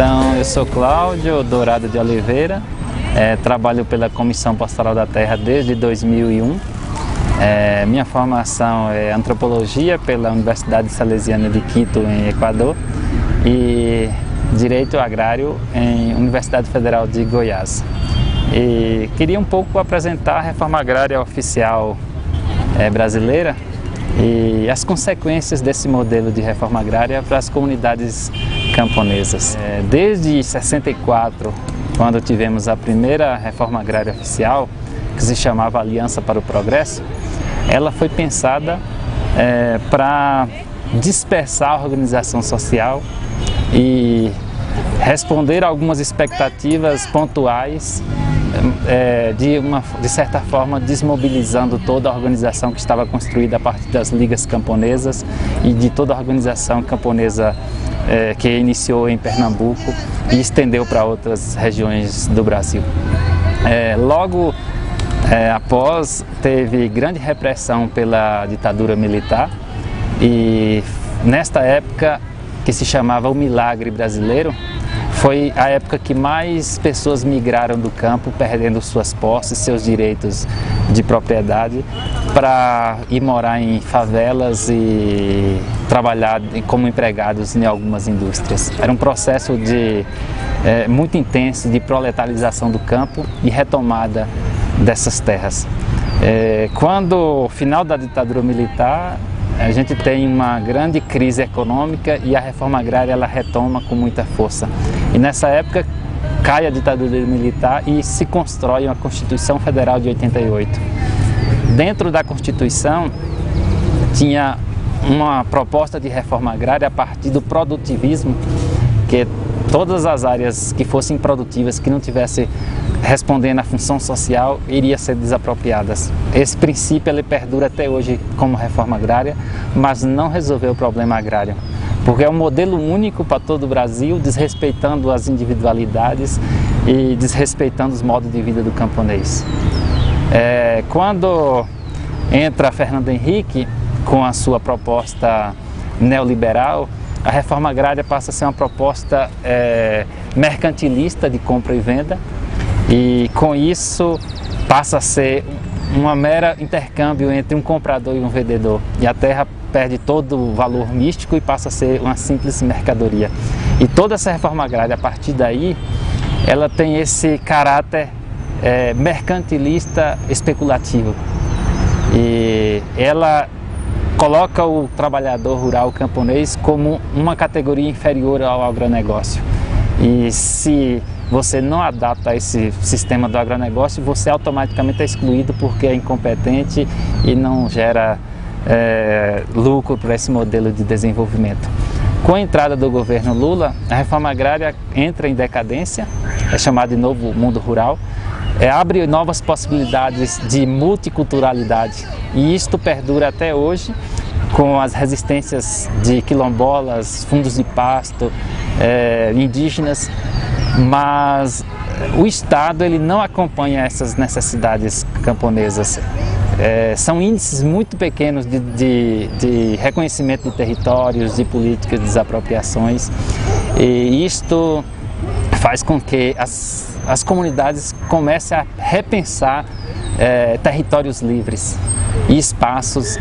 Então, eu sou Cláudio Dourado de Oliveira, trabalho pela Comissão Pastoral da Terra desde 2001. Minha formação é Antropologia pela Universidade Salesiana de Quito, em Equador, e Direito Agrário em Universidade Federal de Goiás. E queria um pouco apresentar a reforma agrária oficial brasileira e as consequências desse modelo de reforma agrária para as comunidades camponesas. Desde 64, quando tivemos a primeira reforma agrária oficial, que se chamava Aliança para o Progresso, ela foi pensada para dispersar a organização social e responder a algumas expectativas pontuais, de certa forma desmobilizando toda a organização que estava construída a partir das ligas camponesas e de toda a organização camponesa que iniciou em Pernambuco e estendeu para outras regiões do Brasil. Logo após, teve grande repressão pela ditadura militar e nesta época, que se chamava o Milagre Brasileiro, foi a época que mais pessoas migraram do campo, perdendo suas posses, seus direitos de propriedade, para ir morar em favelas e trabalhar como empregados em algumas indústrias. Era um processo muito intenso de proletarização do campo e retomada dessas terras. Quando o final da ditadura militar, a gente tem uma grande crise econômica e a reforma agrária ela retoma com muita força. E nessa época cai a ditadura militar e se constrói uma Constituição Federal de 88. Dentro da Constituição tinha uma proposta de reforma agrária a partir do produtivismo, que todas as áreas que fossem improdutivas, que não tivessem respondendo à função social, iriam ser desapropriadas. Esse princípio ele perdura até hoje como reforma agrária, mas não resolveu o problema agrário, porque é um modelo único para todo o Brasil, desrespeitando as individualidades e desrespeitando os modos de vida do camponês. Quando entra Fernando Henrique com a sua proposta neoliberal, a reforma agrária passa a ser uma proposta mercantilista de compra e venda, e com isso passa a ser uma mera intercâmbio entre um comprador e um vendedor. E a terra perde todo o valor místico e passa a ser uma simples mercadoria. E toda essa reforma agrária, a partir daí, ela tem esse caráter mercantilista especulativo. E ela coloca o trabalhador rural camponês como uma categoria inferior ao agronegócio. E se você não adapta a esse sistema do agronegócio, você automaticamente é excluído porque é incompetente e não gera lucro para esse modelo de desenvolvimento. Com a entrada do governo Lula, a reforma agrária entra em decadência, é chamado de novo mundo rural, abre novas possibilidades de multiculturalidade e isto perdura até hoje com as resistências de quilombolas, fundos de pasto, indígenas, mas o Estado ele não acompanha essas necessidades camponesas. São índices muito pequenos de reconhecimento de territórios, de políticas de desapropriações, e isto faz com que as comunidades comecem a repensar territórios livres e espaços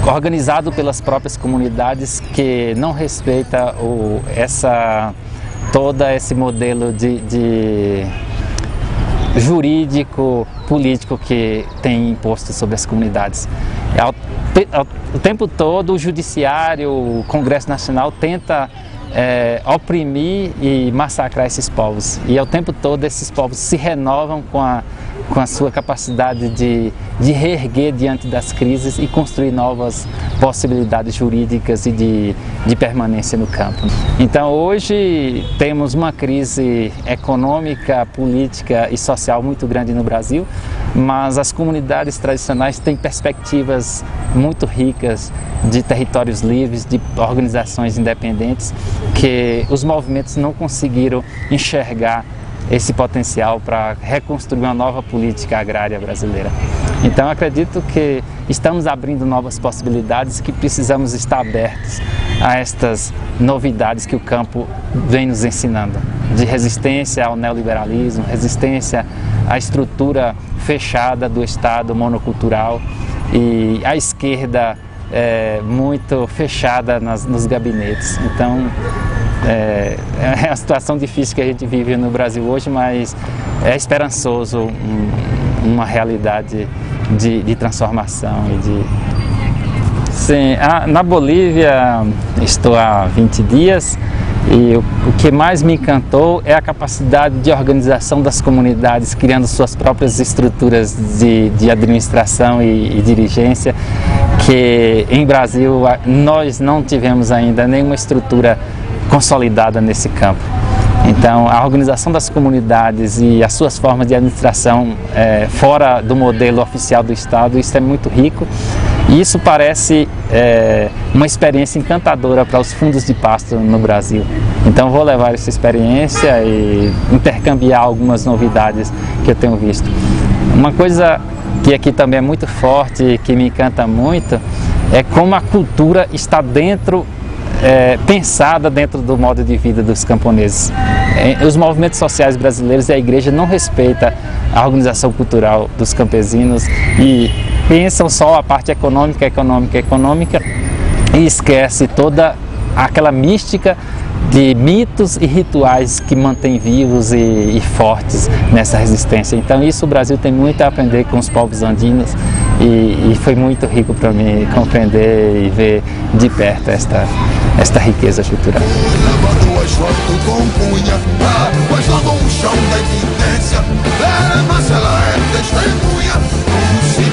organizados pelas próprias comunidades que não respeita todo esse modelo de jurídico, político que tem imposto sobre as comunidades. O tempo todo o Judiciário, o Congresso Nacional tenta oprimir e massacrar esses povos. E ao tempo todo esses povos se renovam com a sua capacidade de reerguer diante das crises e construir novas possibilidades jurídicas e de permanência no campo. Então hoje temos uma crise econômica, política e social muito grande no Brasil, mas as comunidades tradicionais têm perspectivas muito ricas de territórios livres, de organizações independentes, que os movimentos não conseguiram enxergar esse potencial para reconstruir uma nova política agrária brasileira. Então acredito que estamos abrindo novas possibilidades, que precisamos estar abertos a estas novidades que o campo vem nos ensinando, de resistência ao neoliberalismo, resistência à estrutura fechada do Estado monocultural e à esquerda muito fechada nos gabinetes. Então, é uma situação difícil que a gente vive no Brasil hoje, mas é esperançoso uma realidade de transformação e de... Sim, na Bolívia estou há 20 dias e o que mais me encantou é a capacidade de organização das comunidades, criando suas próprias estruturas de administração e dirigência, que em Brasil nós não tivemos ainda nenhuma estrutura consolidada nesse campo. Então, a organização das comunidades e as suas formas de administração fora do modelo oficial do Estado, isso é muito rico e isso parece uma experiência encantadora para os fundos de pasto no Brasil. Então, vou levar essa experiência e intercambiar algumas novidades que eu tenho visto. Uma coisa que aqui também é muito forte e que me encanta muito é como a cultura está pensada dentro do modo de vida dos camponeses. Os movimentos sociais brasileiros e a igreja não respeitam a organização cultural dos campesinos e pensam só a parte econômica e esquece toda aquela mística de mitos e rituais que mantêm vivos e fortes nessa resistência. Então isso o Brasil tem muito a aprender com os povos andinos e foi muito rico para mim compreender e ver de perto esta riqueza cultural. Ela é testemunha, como se